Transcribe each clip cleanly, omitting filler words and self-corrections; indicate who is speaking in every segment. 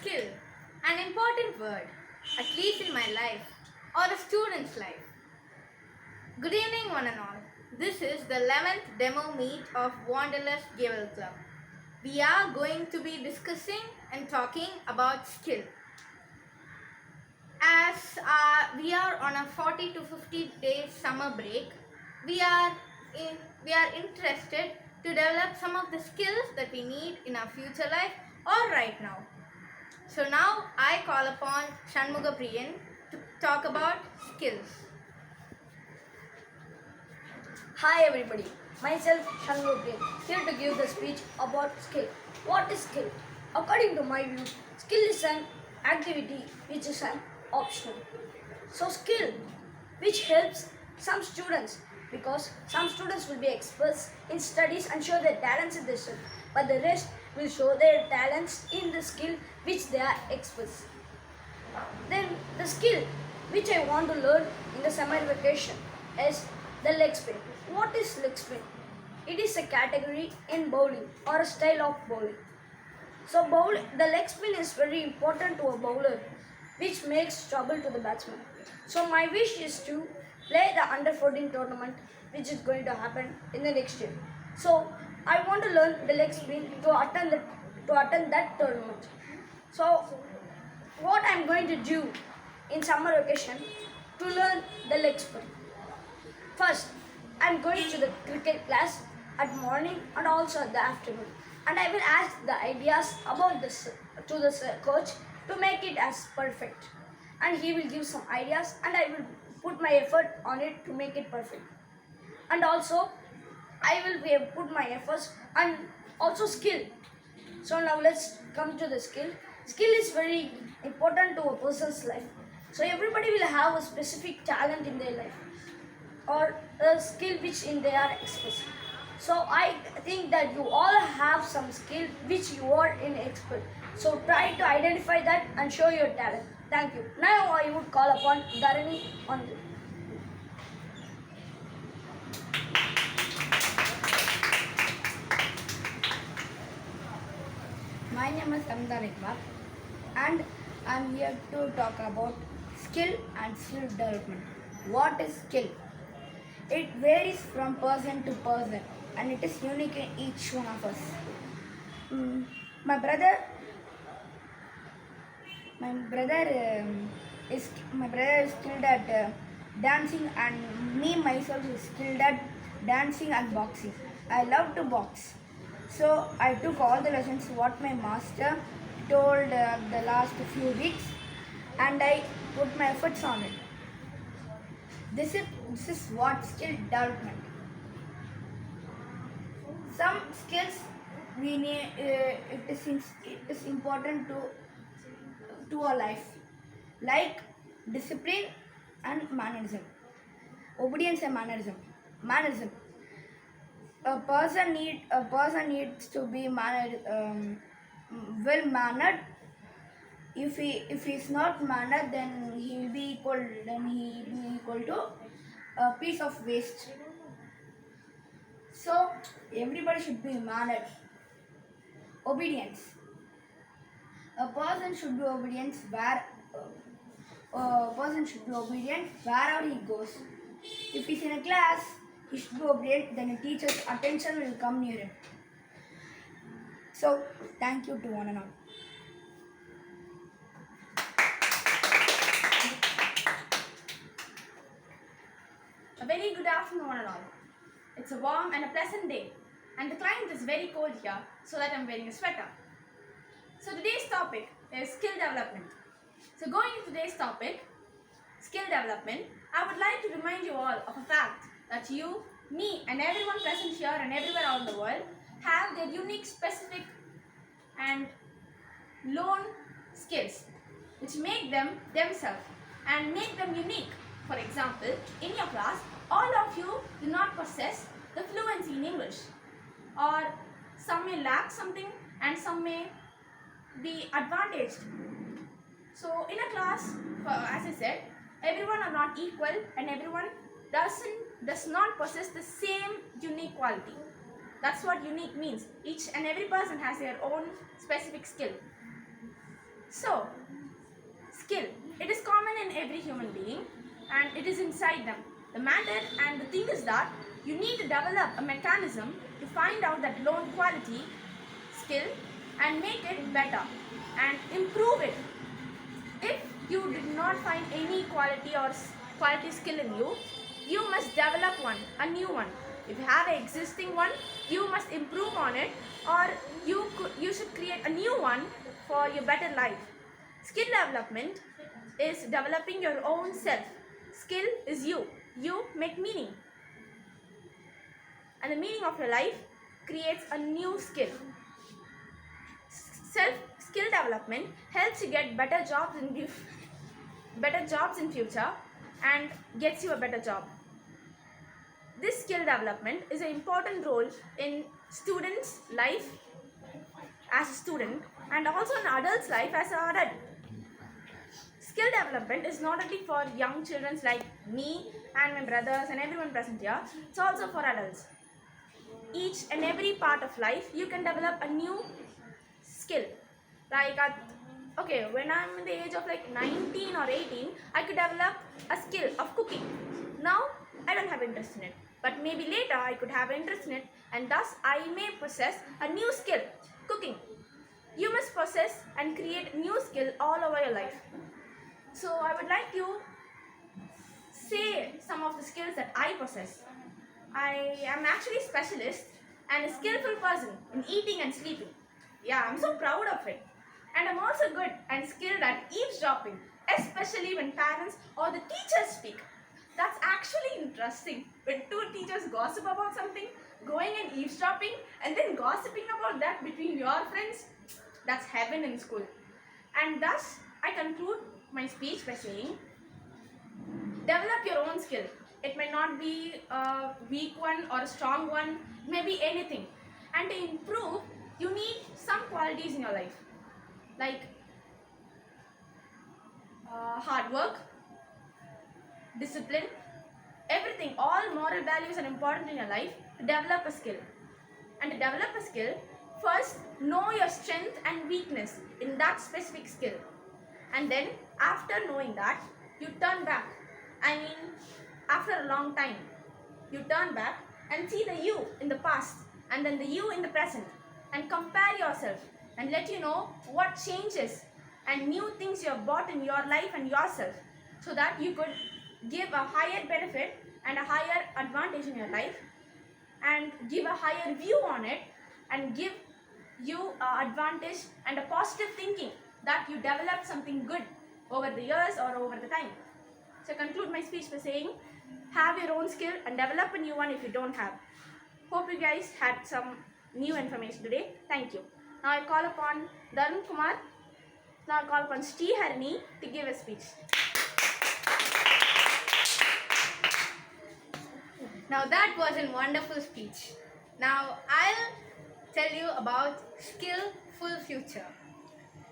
Speaker 1: skill, an important word, at least in my life or a student's life. Good evening, one and all. This is the 11th demo meet of Wanderlust Gavel Club. We are going to be discussing and talking about skill. As we are on a 40 to 50 day summer break, we are interested to develop some of the skills that we need in our future life or right now. So now I call upon Shanmuga Priyan to talk about skills.
Speaker 2: Hi everybody, myself Shanmuga Priyan, here to give the speech about skill. What is skill? According to my view, skill is an activity which is an optional. So skill which helps some students, because some students will be experts in studies and show their talents in this, but the rest will show their talents in the skill which they are experts. Then the skill which I want to learn in the summer vacation is the leg spin. What is leg spin? It is a category in bowling or a style of bowling. So the leg spin is very important to a bowler, which makes trouble to the batsman. So my wish is to play the under 14 tournament, which is going to happen in the next year. So I want to learn the leg spin to attend that tournament. So what I am going to do in summer vacation to learn the leg spin? First, I am going to the cricket class at morning and also at the afternoon, and I will ask the ideas about this to the coach to make it as perfect, and he will give some ideas and I will put my effort on it to make it perfect. And also I will put my efforts and also skill. So now let's come to the skill. Skill is very important to a person's life. So everybody will have a specific talent in their life or a skill which in they are expressed. So I think that you all have some skill which you are in expert. So try to identify that and show your talent. Thank you. Now I would call upon Darani on the
Speaker 3: My name is Kavinaya and I am here to talk about skill and skill development. What is skill? It varies from person to person and it is unique in each one of us. My brother is skilled at dancing, and me myself is skilled at dancing and boxing. I love to box. So I took all the lessons what my master told the last few weeks, and I put my efforts on it. This is what skill development. Some skills we need. It is important to our life, like discipline and mannerism, obedience and mannerism. Mannerism. A person needs to be well mannered. If he is not mannered, then he will be equal to a piece of waste. So everybody should be mannered. Obedience. A person should be obedient wherever he goes. If he's in a class, he should be obedient, then a teacher's attention will come near him. So, thank you to one and all.
Speaker 1: A very good afternoon, one and all. It's a warm and a pleasant day, and the climate is very cold here, so that I'm wearing a sweater. So today's topic is skill development. So going into today's topic, skill development, I would like to remind you all of a fact that you, me, and everyone present here and everywhere around the world have their unique, specific, and lone skills which make them themselves and make them unique. For example, in your class, all of you do not possess the fluency in English, or some may lack something and some may be advantaged. So in a class, as I said, everyone are not equal and everyone does not possess the same unique quality. That's what unique means. Each and every person has their own specific skill. So, skill. It is common in every human being and it is inside them. The matter and the thing is that you need to develop a mechanism to find out that low quality skill and make it better and improve it. If you did not find any quality skill in you, you must develop one, a new one. If you have an existing one, you must improve on it, or you should create a new one for your better life. Skill development is developing your own self. Skill is you. You make meaning. And the meaning of your life creates a new skill. Skill development helps you get better jobs in future and gets you a better job. This skill development is an important role in students' life as a student and also in adults' life as an adult. Skill development is not only for young children like me and my brothers and everyone present here, it's also for adults. Each and every part of life you can develop a new skill. Like when I'm in the age of like 19 or 18, I could develop a skill of cooking. Now I don't have interest in it, but maybe later I could have interest in it and thus I may possess a new skill, cooking. You must possess and create new skill all over your life. So I would like to say some of the skills that I possess. I am actually a specialist and a skillful person in eating and sleeping. Yeah, I'm so proud of it. And I'm also good and skilled at eavesdropping, especially when parents or the teachers speak. That's actually interesting. When two teachers gossip about something, going and eavesdropping and then gossiping about that between your friends, that's heaven in school. And thus, I conclude my speech by saying, develop your own skill. It may not be a weak one or a strong one, it may be anything. And to improve, you need some qualities in your life, like hard work, discipline, everything. All moral values are important in your life to develop a skill. And to develop a skill, first know your strength and weakness in that specific skill. And then after knowing that, you turn back. I mean, after a long time, you turn back and see the you in the past and then the you in the present and compare yourself and let you know what changes and new things you have bought in your life and yourself, so that you could give a higher benefit and a higher advantage in your life and give a higher view on it and give you an advantage and a positive thinking that you developed something good over the years or over the time. So I conclude my speech by saying, have your own skill and develop a new one if you don't have. Hope you guys had some new information today. Thank you. Now I call upon Darani Kumar. Now I call upon Harini to give a speech.
Speaker 3: Now that was a wonderful speech. Now I'll tell you about skillful future.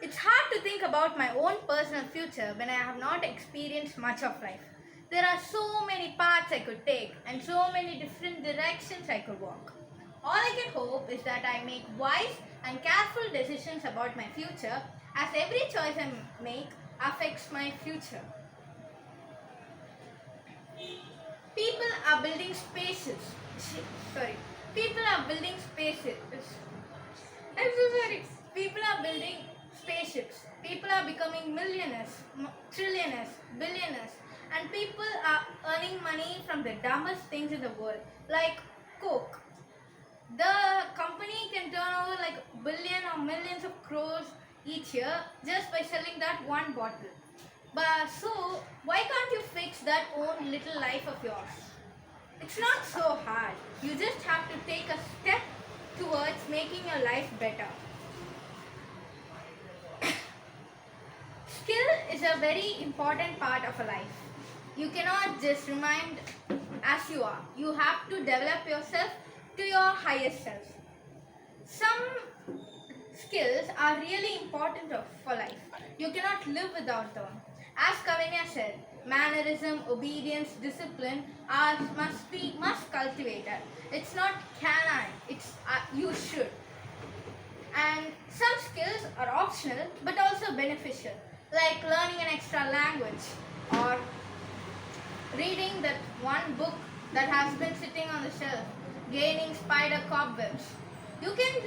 Speaker 3: It's hard to think about my own personal future when I have not experienced much of life. There are so many paths I could take and so many different directions I could walk. All I can hope is that I make wise and careful decisions about my future, as every choice I make affects my future. People are building spaces. People are building spaces. I'm so sorry. People are building spaceships. People are becoming millionaires, trillionaires, billionaires, and people are earning money from the dumbest things in the world, like Coke. The company can turn over like billion or millions of crores each year just by selling that one bottle. But so, why can't you fix that own little life of yours? It's not so hard. You just have to take a step towards making your life better. Skill is a very important part of a life. You cannot just remain as you are. You have to develop yourself to your highest self. Some skills are really important for life. You cannot live without them. As Kavinaya said, mannerism, obedience, discipline are must cultivate it. It's not can I, it's you should.
Speaker 1: And some skills are optional but also beneficial, like learning an extra language or reading that one book that has been sitting on the shelf, gaining spider cobwebs. You can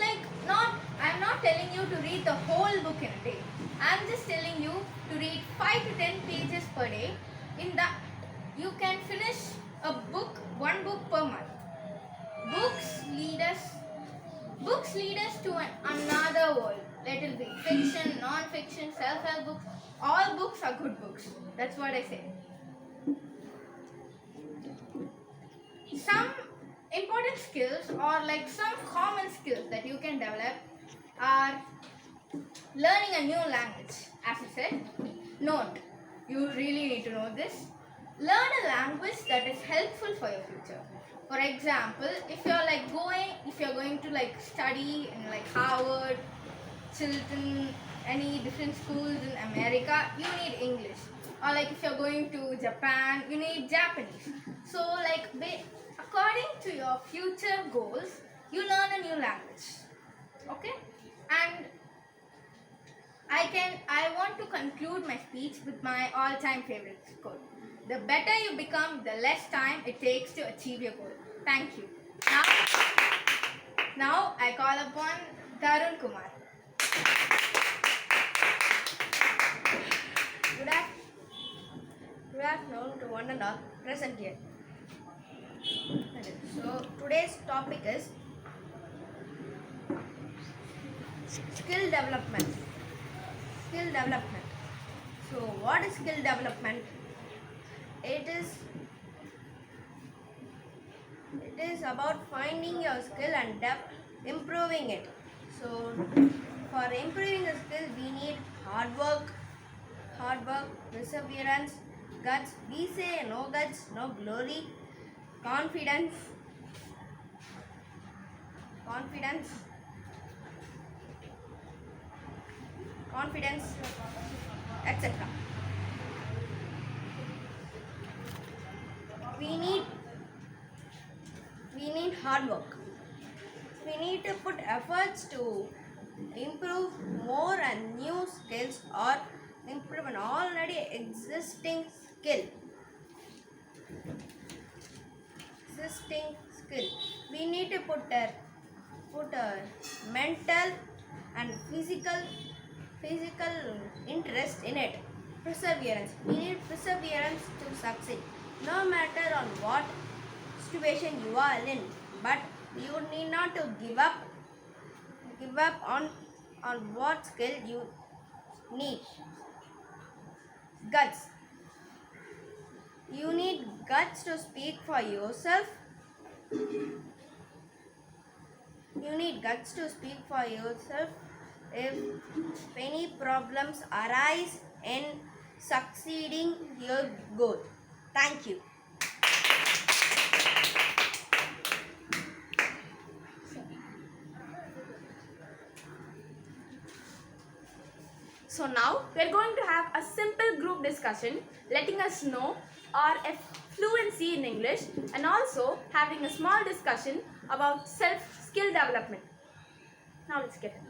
Speaker 1: I'm not telling you to read the whole book in a day. I'm just telling you to read 5 to 10 pages per day. In that, you can finish one book per month. Books lead us Books lead us to another world. Let it be fiction, non-fiction, self-help books. All books are good books. That's what I say. Some important skills or some common skills that you can develop are learning a new language. As I said, note, you really need to know this. Learn a language that is helpful for your future. For example, if you're going to study in Harvard, Chilton, any different schools in America, you need English. Or if you're going to Japan, you need Japanese. So according to your future goals, you learn a new language. Okay? And I want to conclude my speech with my all-time favorite quote. The better you become, the less time it takes to achieve your goal. Thank you. Now I call upon Tharun Kumar.
Speaker 3: Good afternoon to one and all present here. So today's topic is skill development. Skill development. So what is skill development? It is about finding your skill and improving it. So for improving a skill, we need hard work, perseverance, guts. We say no guts, no glory, confidence, etc. We need hard work. We need to put efforts to improve more and new skills or improve an already existing skill. We need to put a mental and physical interest in it. Perseverance. We need perseverance to succeed. No matter on what situation you are in, but you need not to give up on what skill you need. Guts. You need guts to speak for yourself. If any problems arise in succeeding your goal. Thank you.
Speaker 1: So now we are going to have a simple group discussion letting us know our fluency in English and also having a small discussion about skill development. Now let's get it.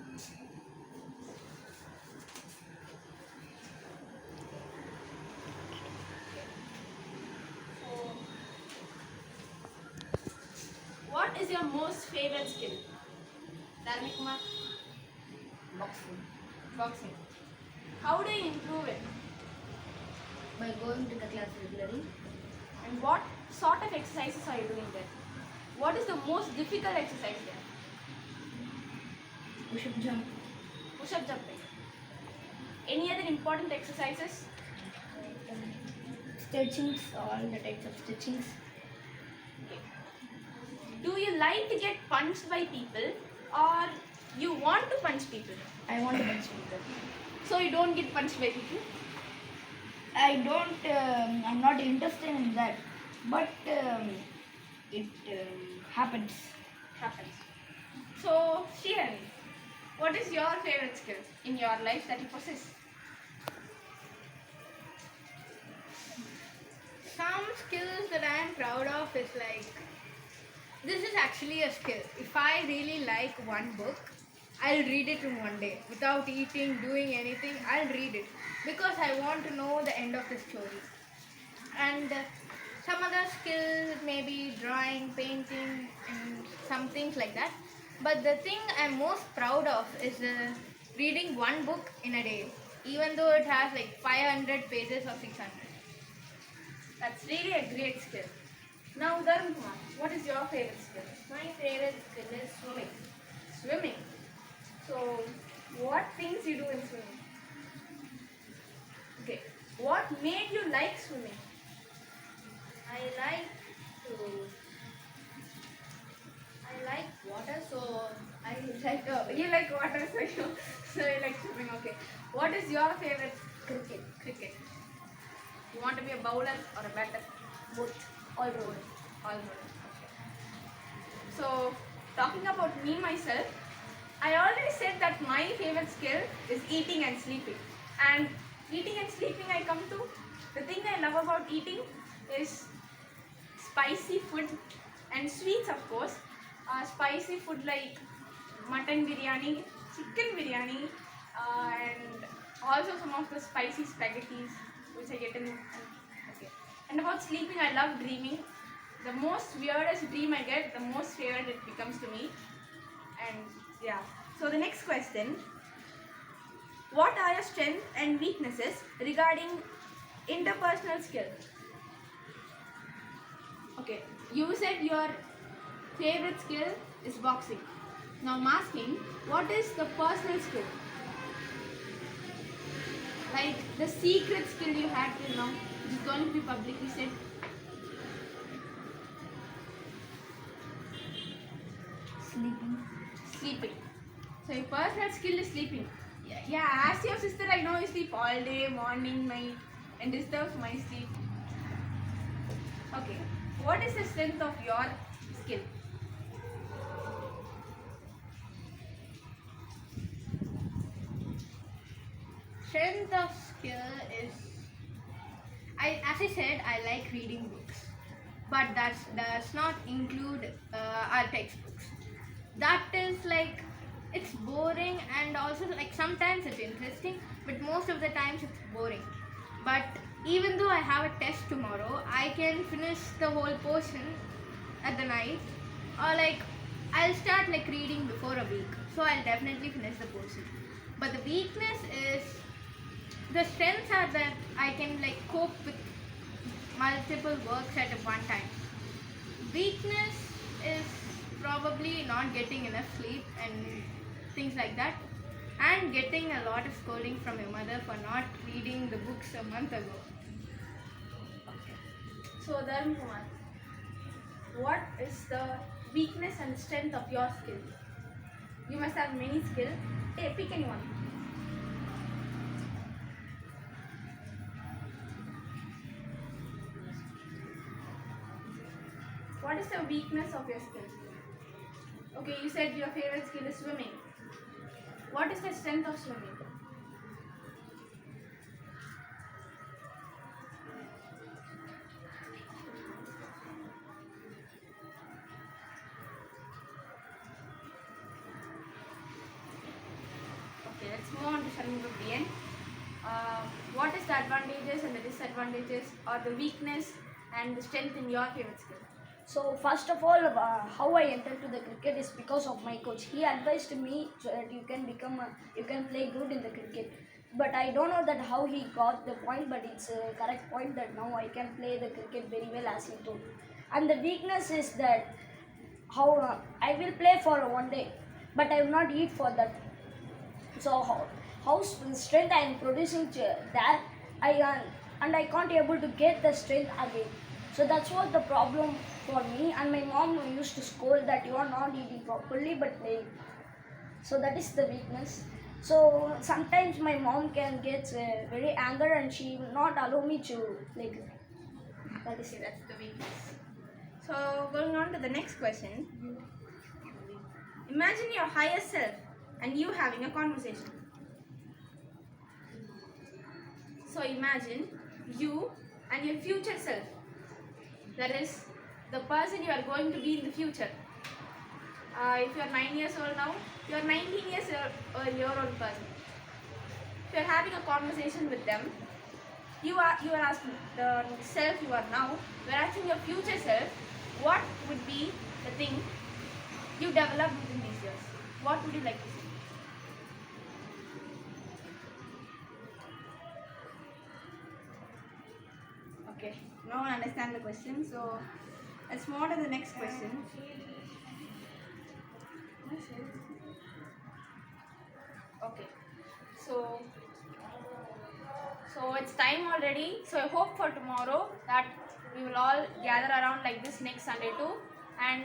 Speaker 1: What is your most favorite skill? Darani Kumar? Boxing. How do you improve it?
Speaker 2: By going to the class regularly.
Speaker 1: And what sort of exercises are you doing there? What is the most difficult exercise there?
Speaker 2: Push-up jump.
Speaker 1: Push-up jumping. Any other important exercises?
Speaker 2: Stretchings, all the types of stretchings.
Speaker 1: Okay. Do you like to get punched by people or you want to punch people?
Speaker 2: I want to punch people.
Speaker 1: So you don't get punched by people?
Speaker 3: I'm not interested in that, but it happens.
Speaker 1: So, Shiran, what is your favorite skill in your life that you possess? Some skills that I am proud of is this is actually a skill. If I really like one book,
Speaker 4: I'll read it in one day without eating, doing anything. I'll read it because I want to know the end of the story. And some other skills, maybe drawing, painting, and some things like that. But the thing I'm most proud of is reading one book in a day, even though it has like 500 pages or 600.
Speaker 1: That's really a great skill. Now, Darani, what is your favorite skill?
Speaker 2: My favorite skill is swimming.
Speaker 1: Swimming. So, what things you do in swimming? Okay. What made you like swimming?
Speaker 2: I like water, so I like
Speaker 1: You like water, so you like swimming. Okay. What is your favorite?
Speaker 2: cricket.
Speaker 1: Cricket. You want to be a bowler or a batter?
Speaker 2: Both, all road.
Speaker 1: All good. Okay. So, talking about me myself, I already said that my favorite skill is eating and sleeping. And eating and sleeping, I come to the thing I love about eating is spicy food and sweets, of course. Spicy food like mutton biryani, chicken biryani, and also some of the spicy spaghettis which I get in. Okay. And about sleeping, I love dreaming. The most weirdest dream I get, the most favorite it becomes to me. And yeah. So the next question: what are your strengths and weaknesses regarding interpersonal skills? Okay, you said your favorite skill is boxing. Now I'm asking, what is the personal skill? Like the secret skill you had till now, which is going to be publicly said.
Speaker 3: Sleeping.
Speaker 1: Sleeping. So your personal skill is sleeping. Yeah, as your sister, I know you sleep all day, morning, night, and disturbs my sleep. Okay. What is the strength of your skill?
Speaker 4: Strength of skill is, as I said, I like reading books, but that does not include our textbooks. That is like, it's boring, and also like sometimes it's interesting, but most of the times it's boring. But even though I have a test tomorrow, I can finish the whole portion at the night, or like I'll start like reading before a week, so I'll definitely finish the portion. But the weakness is, the strengths are that I can like cope with multiple works at one time. Weakness is probably not getting enough sleep and things like that, and getting a lot of scolding from your mother for not reading the books a month ago.
Speaker 1: So Dharm Kumar, what is the weakness and strength of your skill? You must have many skills. Hey, pick anyone. What is the weakness of your skill? Okay, you said your favorite skill is swimming. What is the strength of swimming? Okay, let's move on to Shanmuga Priyan. What is the advantages and the disadvantages, or the weakness and the strength in your favorite skill?
Speaker 2: So first of all, how I entered to the cricket is because of my coach. He advised me so that you can play good in the cricket. But I don't know that how he got the point, but it's a correct point that now I can play the cricket very well as he told. And the weakness is that how I will play for one day, but I will not eat for that. So how strength I am producing that I and I can't able to get the strength again. So that's what the problem for me. And my mom used to scold that you are not eating properly but playing. So that is the weakness. So sometimes my mom can get very angry and she will not allow me to play cricket. That is
Speaker 1: Okay, that's the weakness. So going on to the next question. Imagine your higher self and you having a conversation. So imagine you and your future self. That is the person you are going to be in the future. If you are 9 years old now, you are 19 years a year old person. If you are having a conversation with them, you are asking the self you are now, you are asking your future self, what would be the thing you develop within these years? What would you like to see? Okay, no one understand the question, so let's move on to the next question. Okay, so it's time already. So I hope for tomorrow that we will all gather around like this next Sunday too and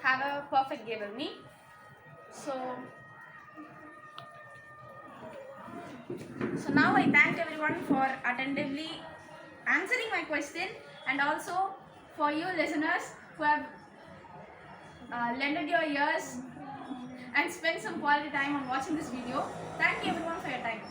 Speaker 1: have a perfect day with me. So now I thank everyone for attentively answering my question, and also for you listeners who have lended your ears and spent some quality time on watching this video. Thank you everyone for your time.